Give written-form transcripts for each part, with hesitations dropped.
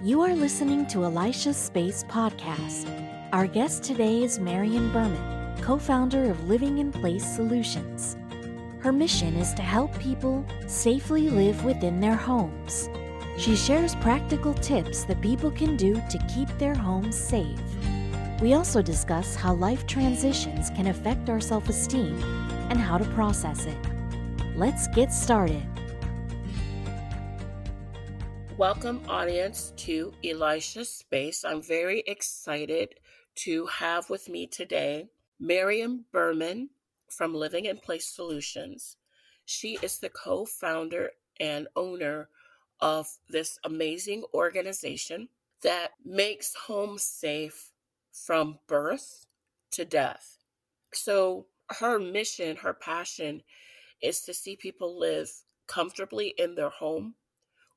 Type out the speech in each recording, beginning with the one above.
You are listening to Elisha's Space podcast. Our guest today is Marian Berman, co-founder of Living in Place Solutions. Her mission is to help people safely live within their homes. She shares practical tips that people can do to keep their homes safe. We also discuss how life transitions can affect our self-esteem and how to process it. Let's get started. Welcome, audience, to Elisha's Space. I'm very excited to have with me today Marian Berman from Living in Place Solutions. She is the co-founder and owner of this amazing organization that makes homes safe from birth to death. So her mission, her passion is to see people live comfortably in their home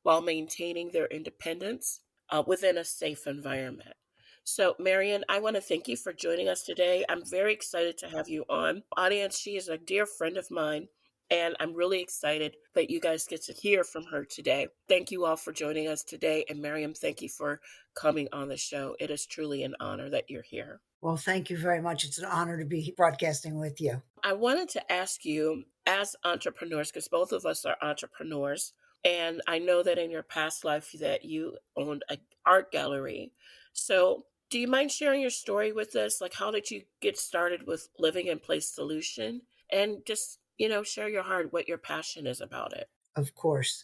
while maintaining their independence within a safe environment. So, Marian, I want to thank you for joining us today. I'm very excited to have you on. Audience, she is a dear friend of mine, and I'm really excited that you guys get to hear from her today. Thank you all for joining us today. And Marian, thank you for coming on the show. It is truly an honor that you're here. Well, thank you very much. It's an honor to be broadcasting with you. I wanted to ask you, as entrepreneurs, because both of us are entrepreneurs, and I know that in your past life that you owned an art gallery. So do you mind sharing your story with us? Like, how did you get started with Living in Place Solution? And just, share your heart, what your passion is about it. Of course.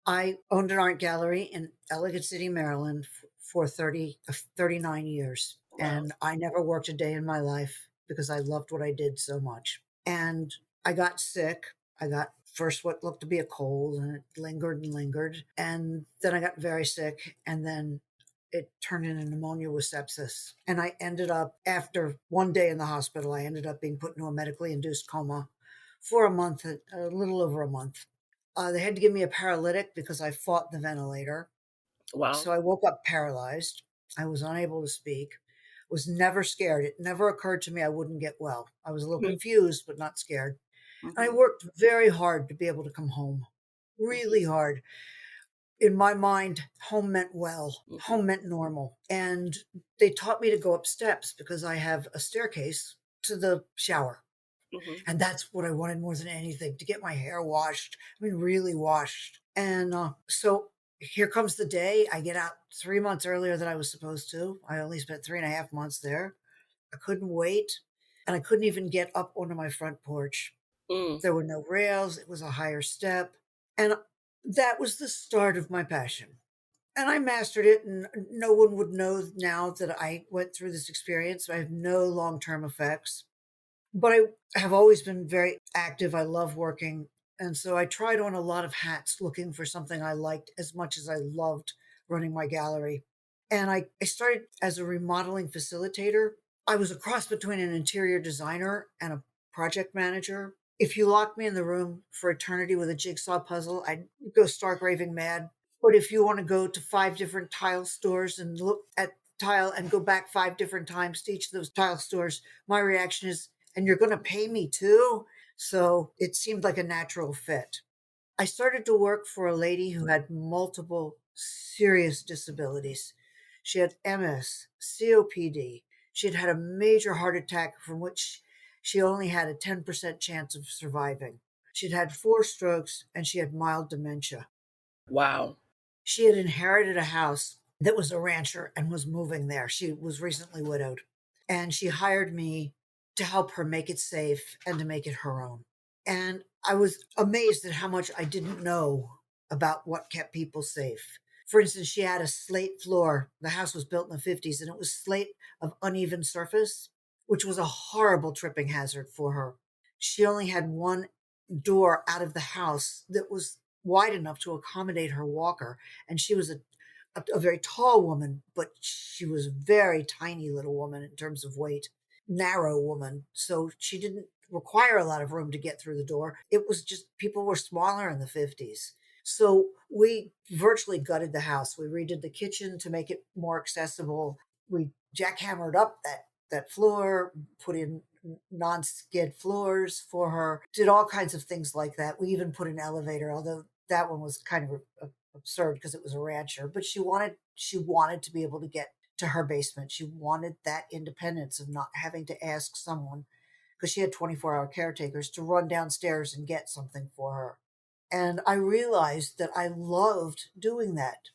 I owned an art gallery in Ellicott City, Maryland for 39 years. Wow. And I never worked a day in my life because I loved what I did so much. And I got sick. I got first what looked to be a cold, and it lingered and lingered. And then I got very sick, and then it turned into pneumonia with sepsis. And I ended up, after one day in the hospital, I ended up being put into a medically induced coma for a month, a little over a month. They had to give me a paralytic because I fought the ventilator. Wow. So I woke up paralyzed. I was unable to speak, was never scared. It never occurred to me I wouldn't get well. I was a little confused, but not scared. Mhm. I worked very hard to be able to come home, really hard. In my mind, home meant well, home meant normal. And they taught me to go up steps because I have a staircase to the shower. And that's what I wanted more than anything, to get my hair washed. I mean, really washed. And so here comes the day. I get out 3 months earlier than I was supposed to. I only spent 3.5 months there. I couldn't wait. And I couldn't even get up onto my front porch. There were no rails. It was a higher step. And that was the start of my passion. And I mastered it, and no one would know now that I went through this experience. I have no long-term effects. But I have always been very active. I love working. And so I tried on a lot of hats looking for something I liked as much as I loved running my gallery. And I started as a remodeling facilitator. I was a cross between an interior designer and a project manager. If you locked me in the room for eternity with a jigsaw puzzle, I'd go stark raving mad. But if you want to go to 5 different tile stores and look at tile and go back 5 different times to each of those tile stores, my reaction is, and you're going to pay me too? So it seemed like a natural fit. I started to work for a lady who had multiple serious disabilities. She had MS, COPD. She had had a major heart attack from which she only had a 10% chance of surviving. She'd had 4 strokes, and she had mild dementia. Wow. She had inherited a house that was a rancher and was moving there. She was recently widowed. And she hired me to help her make it safe and to make it her own. And I was amazed at how much I didn't know about what kept people safe. For instance, she had a slate floor. The house was built in the 50s, and it was slate of uneven surface, which was a horrible tripping hazard for her. She only had one door out of the house that was wide enough to accommodate her walker. And she was a very tall woman, but she was a very tiny little woman in terms of weight. Narrow woman. So she didn't require a lot of room to get through the door. It was just people were smaller in the 50s. So we virtually gutted the house. We redid the kitchen to make it more accessible. We jackhammered up that floor, put in non-skid floors for her, did all kinds of things like that. We even put an elevator, although that one was kind of absurd because it was a rancher, but she wanted to be able to get to her basement. She wanted that independence of not having to ask someone, because she had 24-hour caretakers, to run downstairs and get something for her. And I realized that I loved doing that.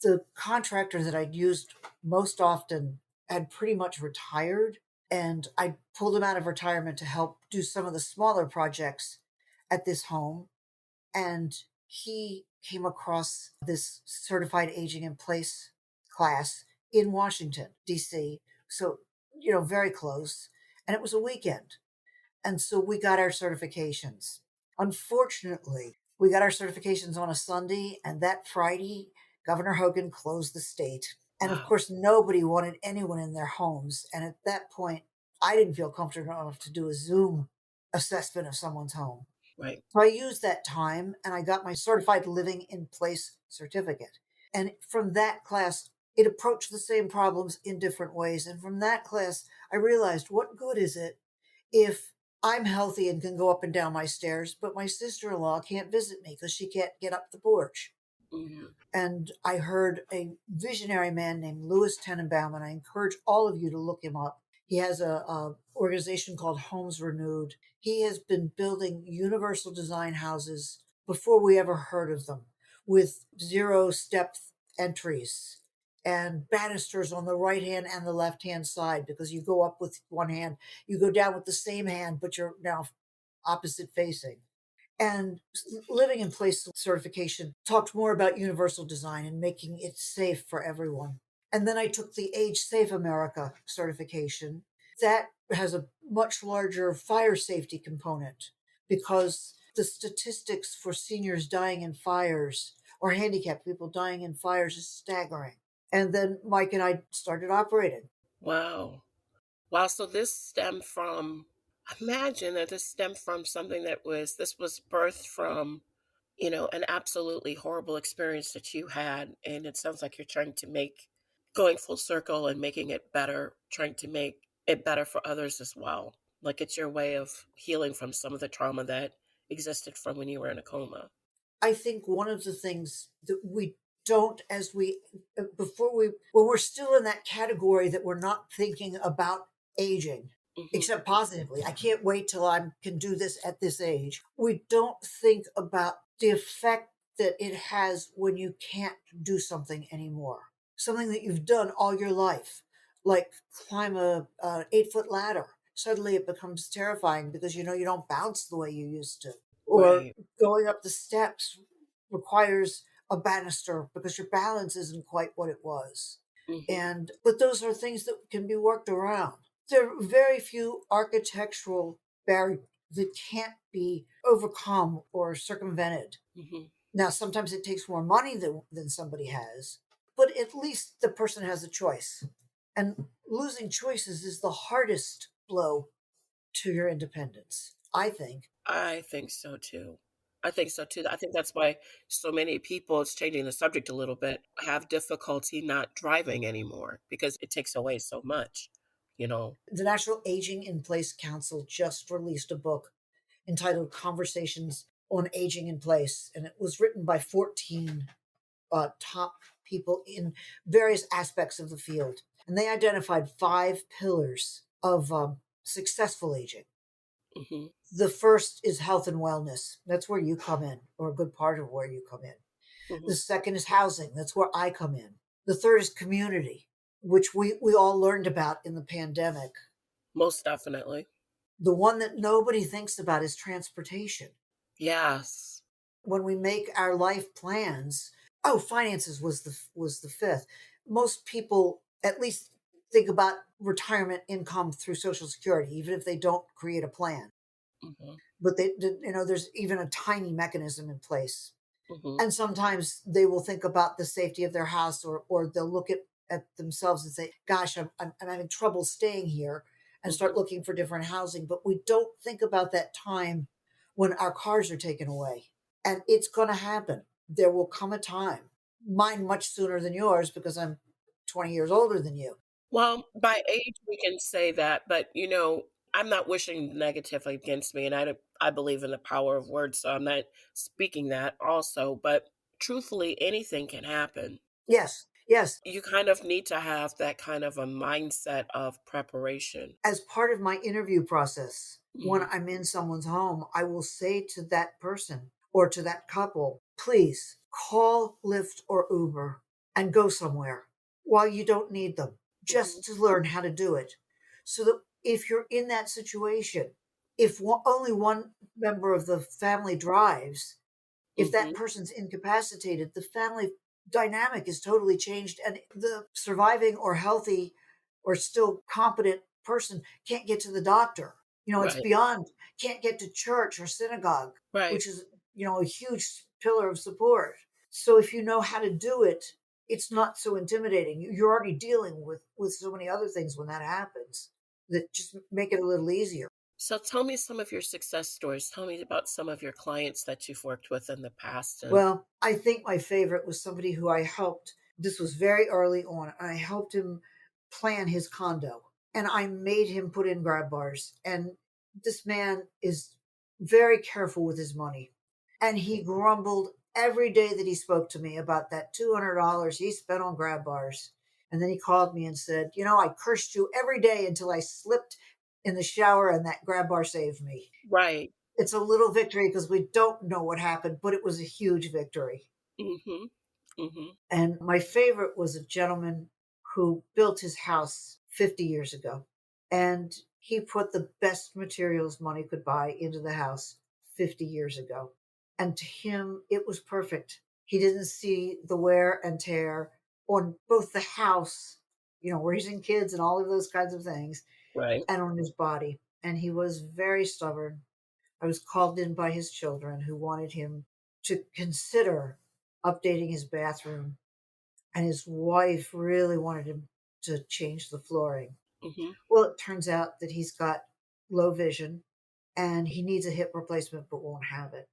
The contractor that I'd used most often had pretty much retired, and I pulled him out of retirement to help do some of the smaller projects at this home. And he came across this certified aging in place class in Washington, D.C. So, very close. And it was a weekend. And so we got our certifications. Unfortunately, we got our certifications on a Sunday, and that Friday, Governor Hogan closed the state. And of Wow. course, nobody wanted anyone in their homes. And at that point, I didn't feel comfortable enough to do a Zoom assessment of someone's home. Right. So I used that time and I got my certified living in place certificate. And from that class, it approached the same problems in different ways. And from that class, I realized, what good is it if I'm healthy and can go up and down my stairs, but my sister-in-law can't visit me because she can't get up the porch? Hmm. And I heard a visionary man named Louis Tenenbaum, and I encourage all of you to look him up. He has a organization called Homes Renewed. He has been building universal design houses before we ever heard of them, with 0 step entries and banisters on the right hand and the left hand side, because you go up with one hand, you go down with the same hand, but you're now opposite facing. And living in place certification talked more about universal design and making it safe for everyone. And then I took the Age Safe America certification. That has a much larger fire safety component, because the statistics for seniors dying in fires or handicapped people dying in fires is staggering. And then Mike and I started operating. Wow. Wow. So this stemmed from, imagine that this stemmed from something this was birthed from, an absolutely horrible experience that you had. And it sounds like you're trying to going full circle and making it better, trying to make it better for others as well. Like it's your way of healing from some of the trauma that existed from when you were in a coma. I think one of the things that we don't, as we, before we, when we're still in that category that we're not thinking about aging, Hmm. except positively, I can't wait till I can do this at this age. We don't think about the effect that it has when you can't do something anymore. Something that you've done all your life, like climb a 8 foot ladder. Suddenly it becomes terrifying because you don't bounce the way you used to. Or Right. going up the steps requires a banister because your balance isn't quite what it was. Hmm. But those are things that can be worked around. There are very few architectural barriers that can't be overcome or circumvented. Hmm. Now, sometimes it takes more money than somebody has, but at least the person has a choice. And losing choices is the hardest blow to your independence, I think. I think so too. I think so too. I think that's why so many people, it's changing the subject a little bit, have difficulty not driving anymore because it takes away so much, you know. The National Aging in Place Council just released a book entitled Conversations on Aging in Place, and it was written by 14 top people in various aspects of the field. And they identified 5 pillars of successful aging. Hmm. The first is health and wellness. That's where you come in, or a good part of where you come in. Hmm. The second is housing. That's where I come in. The third is community, which we all learned about in the pandemic. Most definitely. The one that nobody thinks about is transportation. Yes. When we make our life plans, oh, finances was the fifth. Most people at least think about retirement income through Social Security, even if they don't create a plan. Hmm. But there's even a tiny mechanism in place. Hmm. And sometimes they will think about the safety of their house, or they'll look at themselves and say, gosh, I'm having trouble staying here, and start Hmm. looking for different housing. But we don't think about that time when our cars are taken away. And it's going to happen. There will come a time, mine much sooner than yours because I'm 20 years older than you. Well, by age, we can say that, but I'm not wishing negatively against me, and I believe in the power of words, so I'm not speaking that also. But truthfully, anything can happen. Yes, yes. You kind of need to have that kind of a mindset of preparation. As part of my interview process, when Mhm, I'm in someone's home, I will say to that person or to that couple, please call Lyft or Uber and go somewhere while you don't need them, mhm, just to learn how to do it. So that if you're in that situation, if only one member of the family drives, if that mhm. person's incapacitated, the family dynamic is totally changed, and the surviving or healthy or still competent person can't get to the doctor. It's Right, beyond, can't get to church or synagogue, right. which is, a huge pillar of support. So if you know how to do it, it's not so intimidating. You're already dealing with so many other things when that happens that just make it a little easier. So tell me some of your success stories. Tell me about some of your clients that you've worked with in the past. And Well, I think my favorite was somebody who I helped. This was very early on. I helped him plan his condo and I made him put in grab bars. And this man is very careful with his money. And he grumbled every day that he spoke to me about that $200 he spent on grab bars. And then he called me and said, I cursed you every day until I slipped in the shower and that grab bar saved me. right. It's a little victory because we don't know what happened, but it was a huge victory. Mhm. Mhm. And my favorite was a gentleman who built his house 50 years ago. And he put the best materials money could buy into the house 50 years ago. And to him, it was perfect. He didn't see the wear and tear on both the house, raising kids and all of those kinds of things, Right. and on his body. And he was very stubborn. I was called in by his children who wanted him to consider updating his bathroom, and his wife really wanted him to change the flooring. Mhm. Well, it turns out that he's got low vision and he needs a hip replacement but won't have it.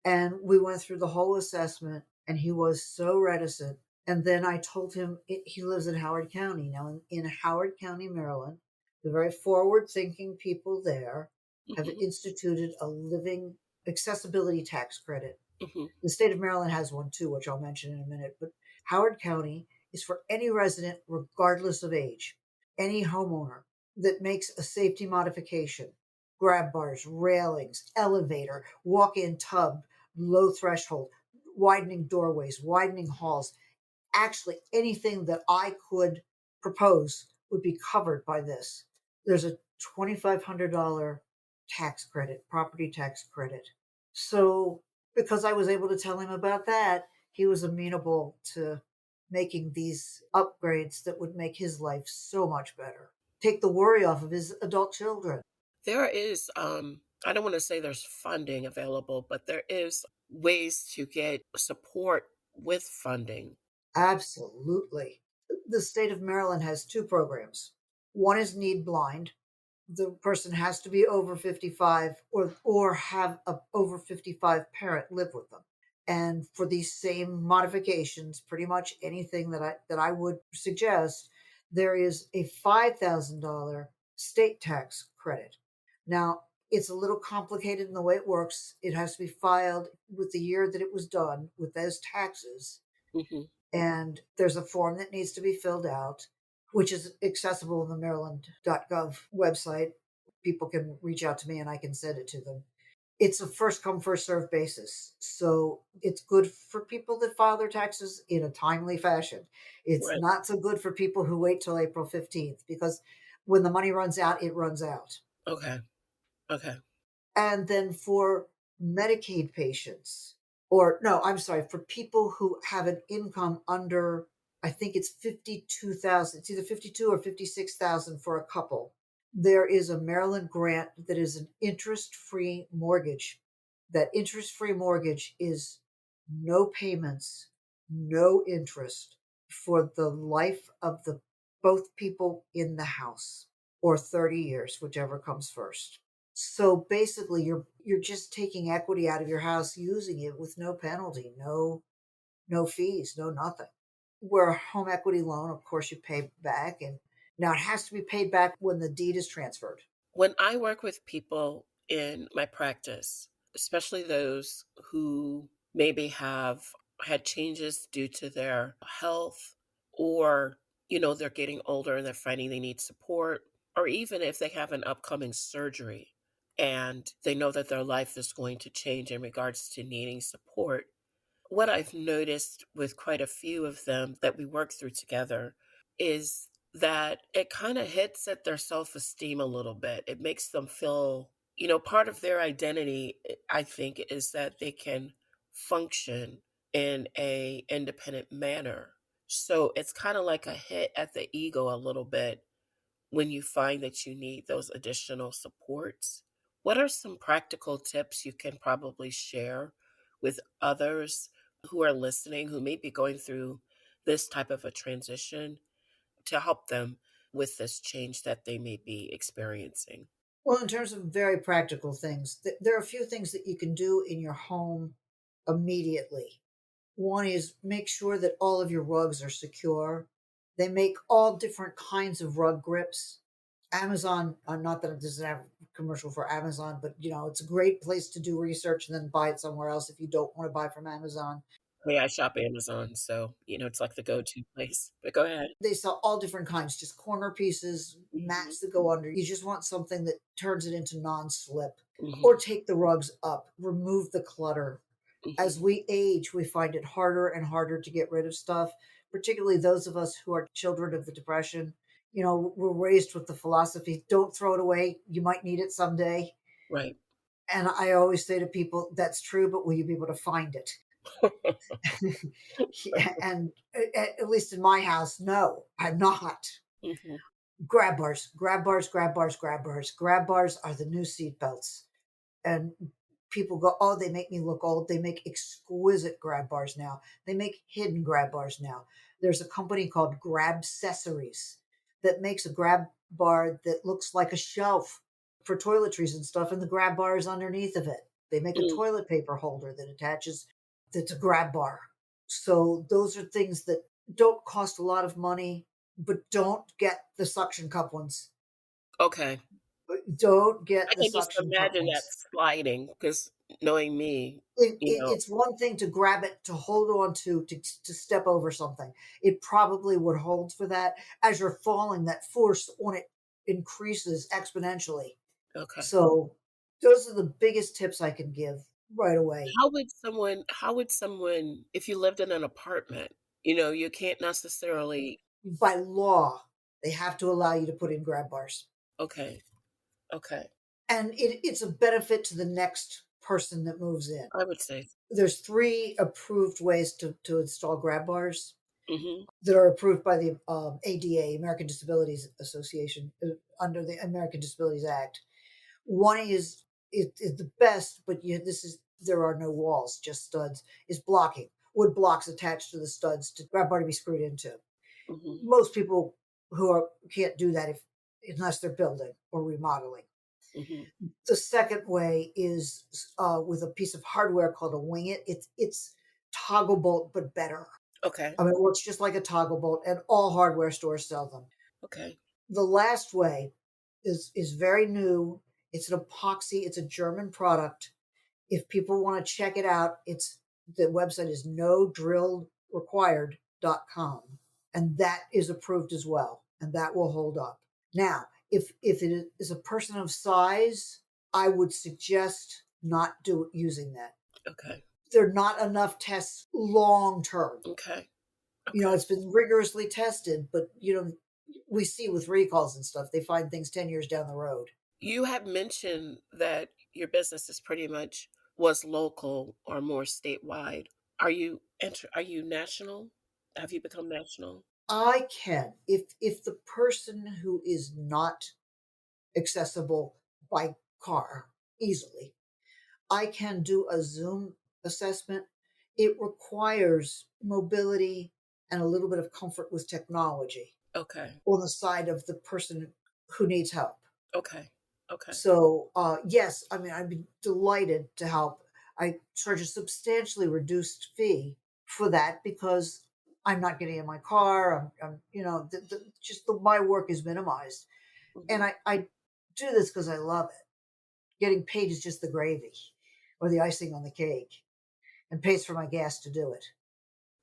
And we went through the whole assessment and he was so reticent. And then I told him he lives in Howard County. Now, in Howard County, Maryland, the very forward thinking people there have Mhm. instituted a living accessibility tax credit. Mhm. The state of Maryland has one too, which I'll mention in a minute. But Howard County is for any resident, regardless of age, any homeowner that makes a safety modification, grab bars, railings, elevator, walk in tub, low threshold, widening doorways, widening halls. Actually, anything that I could propose would be covered by this. There's a $2,500 tax credit, property tax credit. So, because I was able to tell him about that, he was amenable to making these upgrades that would make his life so much better. Take the worry off of his adult children. There is, I don't want to say there's funding available, but there is ways to get support with funding. Absolutely. The state of Maryland has two programs. One is need blind. The person has to be over 55 or have a over 55 parent live with them. And for these same modifications, pretty much anything that I would suggest, there is a $5,000 state tax credit. Now, it's a little complicated in the way it works. It has to be filed with the year that it was done with those taxes, Mhm. and there's a form that needs to be filled out, which is accessible on the maryland.gov website. People can reach out to me and I can send it to them. It's a first come, first served basis. So it's good for people that file their taxes in a timely fashion. It's Right. not so good for people who wait till April 15th because when the money runs out, it runs out. Okay. Okay. And then for Medicaid patients, or no, I'm sorry, for people who have an income under, I think it's 52,000, it's either 52 or 56,000 for a couple. There is a Maryland grant that is an interest-free mortgage. That interest-free mortgage is no payments, no interest for the life of the both people in the house, or 30 years, whichever comes first. So basically you're just taking equity out of your house, using it with no penalty, no fees, no nothing. Where a home equity loan, of course, you pay back, and now it has to be paid back when the deed is transferred. When I work with people in my practice, especially those who maybe have had changes due to their health, or, they're getting older and they're finding they need support, or even if they have an upcoming surgery and they know that their life is going to change in regards to needing support. What I've noticed with quite a few of them that we work through together is that it kind of hits at their self-esteem a little bit. It makes them feel, part of their identity, I think, is that they can function in a independent manner. So it's kind of like a hit at the ego a little bit when you find that you need those additional supports. What are some practical tips you can probably share with others who are listening who may be going through this type of a transition to help them with this change that they may be experiencing? Well, in terms of very practical things, there are a few things that you can do in your home immediately. One is make sure that all of your rugs are secure. They make all different kinds of rug grips. Amazon, not that this is a commercial for Amazon, but it's a great place to do research and then buy it somewhere else if you don't want to buy from Amazon. I shop Amazon, so, it's like the go-to place, but go ahead. They sell all different kinds, just corner pieces, Mhm, mats that go under. You just want something that turns it into non-slip. mhm, Or take the rugs up, remove the clutter. As mhm. we age, we find it harder and harder to get rid of stuff, particularly those of us who are children of the Depression. We're raised with the philosophy, don't throw it away. You might need it someday. Right. And I always say to people, that's true, but will you be able to find it? And at least in my house, no, I'm not. Mhm. Grab bars, grab bars, grab bars, grab bars. Grab bars are the new seat belts. And people go, oh, they make me look old. They make exquisite grab bars now. They make hidden grab bars now. There's a company called Grab Accessories that makes a grab bar that looks like a shelf for toiletries and stuff, and the grab bar is underneath of it. They make a Mm, toilet paper holder that attaches, that's a grab bar. So those are things that don't cost a lot of money, but don't get the suction cup ones. okay. Don't I get the can just suction cup imagine that ones. sliding because knowing me, It's one thing to grab it, to hold on to step over something. It probably would hold for that. As you're falling, that force on it increases exponentially. okay. So those are the biggest tips I can give right away. How would someone, if you lived in an apartment, you can't necessarily. By law, they have to allow you to put in grab bars. Okay, okay, And it's a benefit to the next person that moves in. I would say. There's three approved ways to install grab bars Mhm, that are approved by the ADA, American Disabilities Association, under the American Disabilities Act. One is the best, but this is there are no walls, just studs. Is blocking wood blocks attached to the studs to grab bar to be screwed into. mhm, Most people who are can't do that if unless they're building or remodeling. mhm. The second way is with a piece of hardware called a wing it. It's toggle bolt, but better. Okay, I mean, it works just like a toggle bolt, and all hardware stores sell them. okay. The last way is very new. It's an epoxy. It's a German product. If people want to check it out, it's the website is nodrillrequired.com, and that is approved as well, and that will hold up. Now, if it is a person of size, I would suggest not using that. Okay, There are not enough tests long term. okay, okay. It's been rigorously tested, but we see with recalls and stuff, they find things 10 years down the road. You have mentioned that your business is pretty much was local or more statewide. Are you national? Have you become national? I can, if the person who is not accessible by car easily, I can do a Zoom assessment. It requires mobility and a little bit of comfort with technology Okay, on the side of the person who needs help. okay, okay. So, yes, I mean, I'd be delighted to help. I charge a substantially reduced fee for that because I'm not getting in my car. I'm my work is minimized, and Mhm. I do this because I love it. Getting paid is just the gravy or the icing on the cake, and pays for my gas to do it.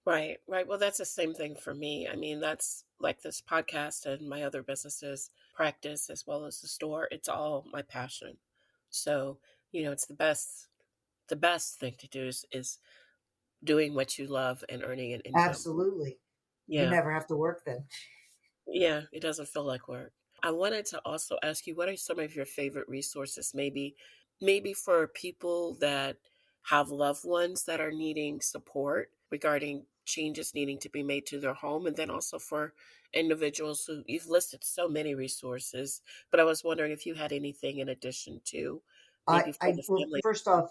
Right, right. Well, that's the same thing for me. I mean, that's like this podcast and my other businesses, practice as well as the store. It's all my passion. So, it's the best thing to do is doing what you love and earning an income. Absolutely. You Yeah. never have to work then. Yeah, it doesn't feel like work. I wanted to also ask you, what are some of your favorite resources? Maybe for people that have loved ones that are needing support regarding changes needing to be made to their home, and then also for individuals who you've listed so many resources, but I was wondering if you had anything in addition to maybe for the Well, family. first off,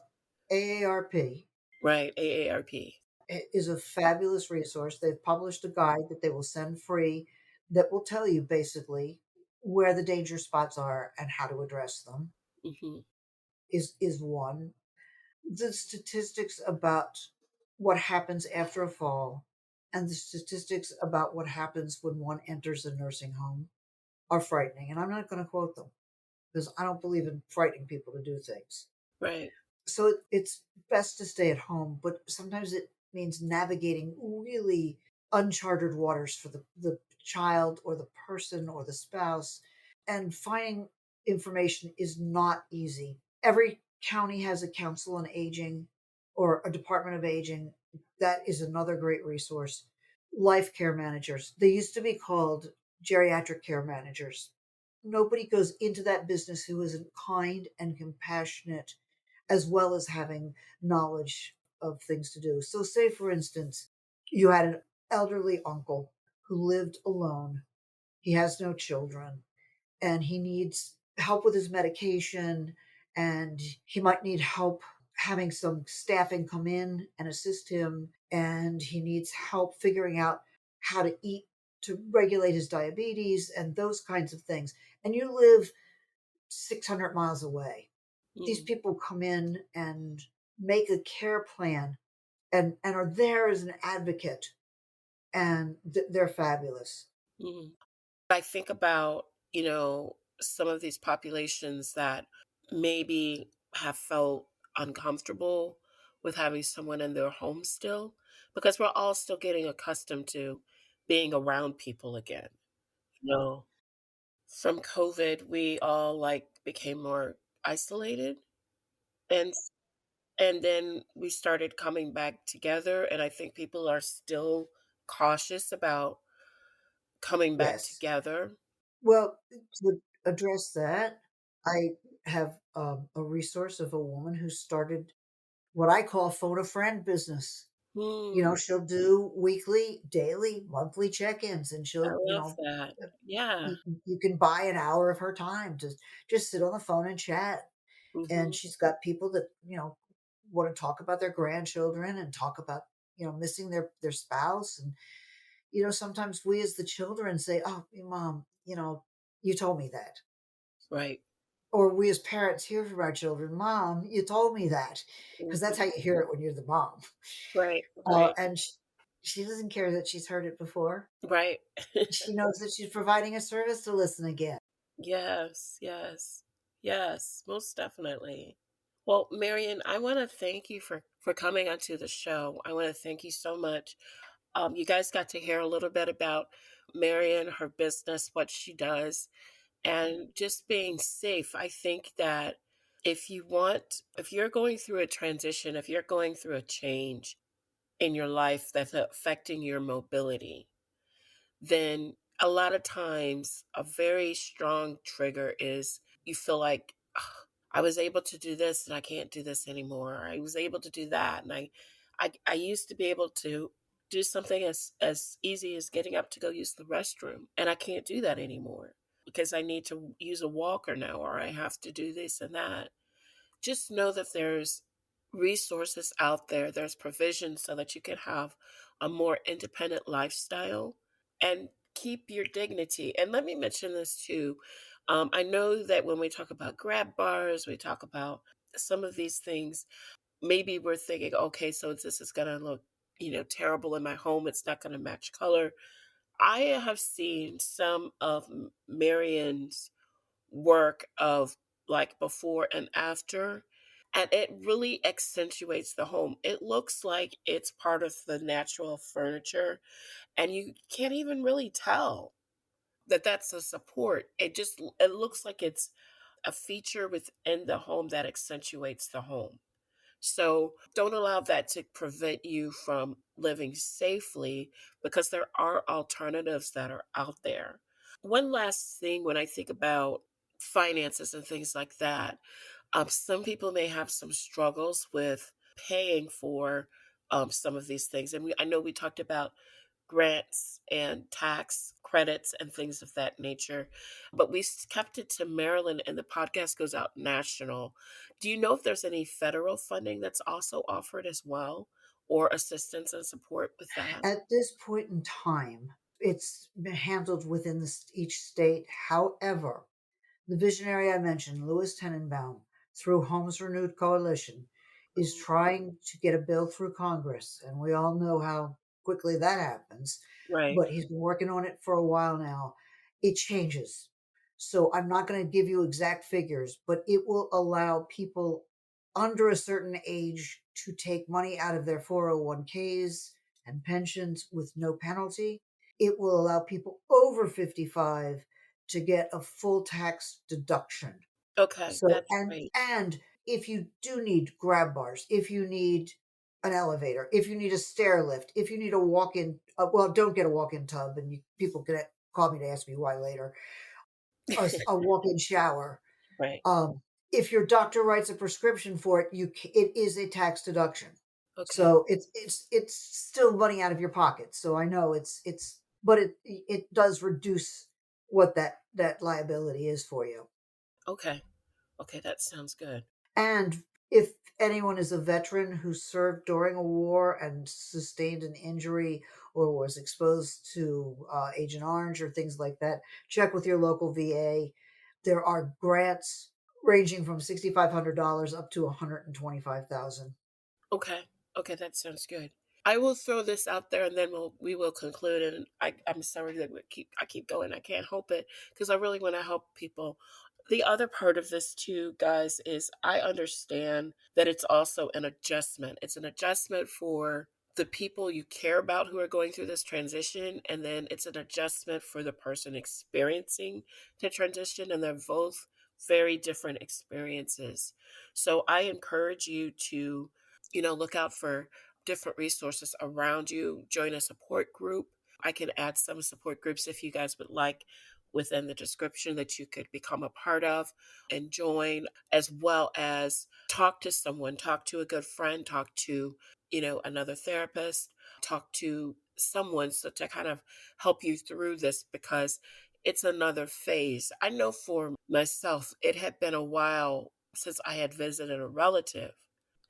AARP Right, AARP. is a fabulous resource. They've published a guide that they will send free that will tell you basically where the danger spots are and how to address them. Hmm. Is one. The statistics about what happens after a fall and the statistics about what happens when one enters a nursing home are frightening. And I'm not going to quote them because I don't believe in frightening people to do things. Right. So it's best to stay at home, but sometimes it means navigating really uncharted waters for the child or the person or the spouse. And finding information is not easy. Every county has a council on aging or a department of aging. That is another great resource. Life care managers. They used to be called geriatric care managers. Nobody goes into that business who isn't kind and compassionate as well as having knowledge of things to do. So, say for instance, you had an elderly uncle who lived alone, he has no children, and he needs help with his medication, and he might need help having some staffing come in and assist him, and he needs help figuring out how to eat to regulate his diabetes and those kinds of things. And you live 600 miles away. These Mm-hmm. people come in and make a care plan and are there as an advocate, and they're fabulous. I think about, some of these populations that maybe have felt uncomfortable with having someone in their home still, because we're all still getting accustomed to being around people again. You know, from COVID, we all like became more isolated, and and then we started coming back together, and I think people are still cautious about coming back Yes. together. Well, to address that, I have a resource of a woman who started what I call phone a friend business. Hmm. She'll do weekly, daily, monthly check-ins, and I she'll, love that. Yeah. you can buy an hour of her time to just sit on the phone and chat. And Mhm. she's got people that, want to talk about their grandchildren and talk about, missing their spouse. And, sometimes we as the children say, "Oh, mom, you told me that." Right. Or we as parents hear from our children, "Mom, you told me that." Because that's how Mhm. you hear it when you're the mom. Right, right, And she doesn't care that she's heard it before. right. She knows that she's providing a service to listen again. Yes, yes. Yes, most definitely. Well, Marion, I wanna thank you for coming onto the show. I wanna thank you so much. You guys got to hear a little bit about Marion, her business, what she does, and just being safe. I think that if you're going through a transition, if you're going through a change in your life that's affecting your mobility, then a lot of times a very strong trigger is you feel like, "Ugh, I was able to do this and I can't do this anymore. Or I was able to do that and I used to be able to do something as easy as getting up to go use the restroom, and I can't do that anymore because I need to use a walker now, or I have to do this and that." Just know that there's resources out there, there's provision so that you can have a more independent lifestyle and keep your dignity. And let me mention this too. I know that when we talk about grab bars, we talk about some of these things, maybe we're thinking, okay, so this is going to look, terrible in my home. It's not going to match color. I have seen some of Marion's work of like before and after, and it really accentuates the home. It looks like it's part of the natural furniture, and you can't even really tell that that's a support. It looks like it's a feature within the home that accentuates the home. So don't allow that to prevent you from living safely, because there are alternatives that are out there. One last thing, when I think about finances and things like that, some people may have some struggles with paying for some of these things. And I know we talked about grants and tax credits and things of that nature, but kept it to Maryland, and the podcast goes out national. Do you know if there's any federal funding that's also offered as well, or assistance and support with that? At this point in time, it's been handled within each state. However, the visionary I mentioned, Louis Tenenbaum, through Homes Renewed Coalition, is trying to get a bill through Congress. And we all know how quickly that happens. Right. But he's been working on it for a while now. It changes. So I'm not going to give you exact figures, but it will allow people under a certain age to take money out of their 401ks and pensions with no penalty. It will allow people over 55 to get a full tax deduction. Okay, So, that's and great. and if you do need grab bars, if you need an elevator, if you need a stair lift, if you need a walk-in, well, don't get a walk-in tub, and people can call me to ask me why later. A walk-in shower. Right. If your doctor writes a prescription for it, it is a tax deduction. Okay. So it's still money out of your pocket. So I know but it does reduce what that liability is for you. Okay. Okay, that sounds good. And if anyone is a veteran who served during a war and sustained an injury or was exposed to Agent Orange or things like that, check with your local VA. There are grants ranging from $6,500 up to $125,000. Okay. Okay, that sounds good. I will throw this out there, and then we will conclude. And I'm sorry that I keep going. I can't help it, because I really want to help people. The other part of this too, guys, is I understand that it's also an adjustment. It's an adjustment for the people you care about who are going through this transition, and then it's an adjustment for the person experiencing the transition, and they're both very different experiences. So I encourage you to, look out for different resources around you. Join a support group. I can add some support groups if you guys would like within the description that you could become a part of and join, as well as talk to someone, talk to a good friend, talk to, another therapist, talk to someone, so to kind of help you through this, because it's another phase. I know for myself, it had been a while since I had visited a relative.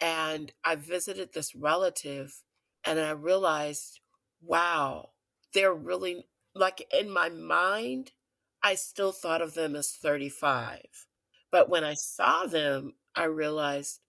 And I visited this relative, and I realized, wow, they're really, like, in my mind, I still thought of them as 35. But when I saw them, I realized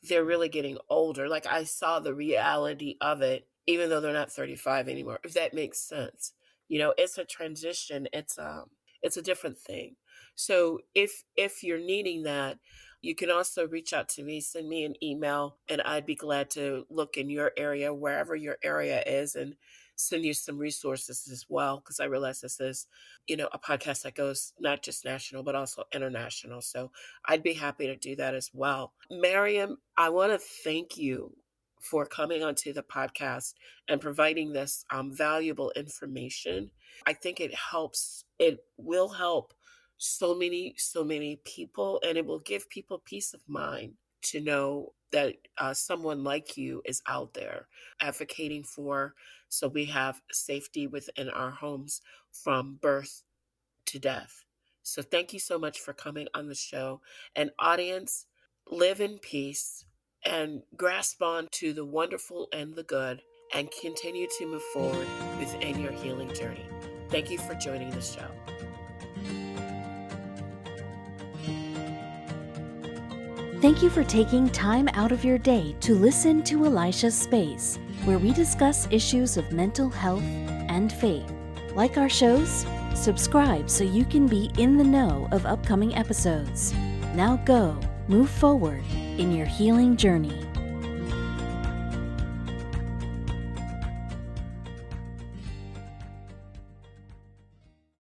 they're really getting older. Like, I saw the reality of it, even though they're not 35 anymore, if that makes sense. It's a transition. It's a different thing. So if you're needing that, you can also reach out to me, send me an email, and I'd be glad to look in your area, wherever your area is, and send you some resources as well, because I realize this is, a podcast that goes not just national, but also international. So I'd be happy to do that as well. Marian, I want to thank you for coming onto the podcast and providing this valuable information. I think it will help so many people, and it will give people peace of mind to know that someone like you is out there advocating so we have safety within our homes from birth to death. So thank you so much for coming on the show. And audience, live in peace and grasp on to the wonderful and the good, and continue to move forward within your healing journey. Thank you for joining the show. Thank you for taking time out of your day to listen to Elisha's Space, where we discuss issues of mental health and faith. Like our shows? Subscribe so you can be in the know of upcoming episodes. Now go, move forward, in your healing journey.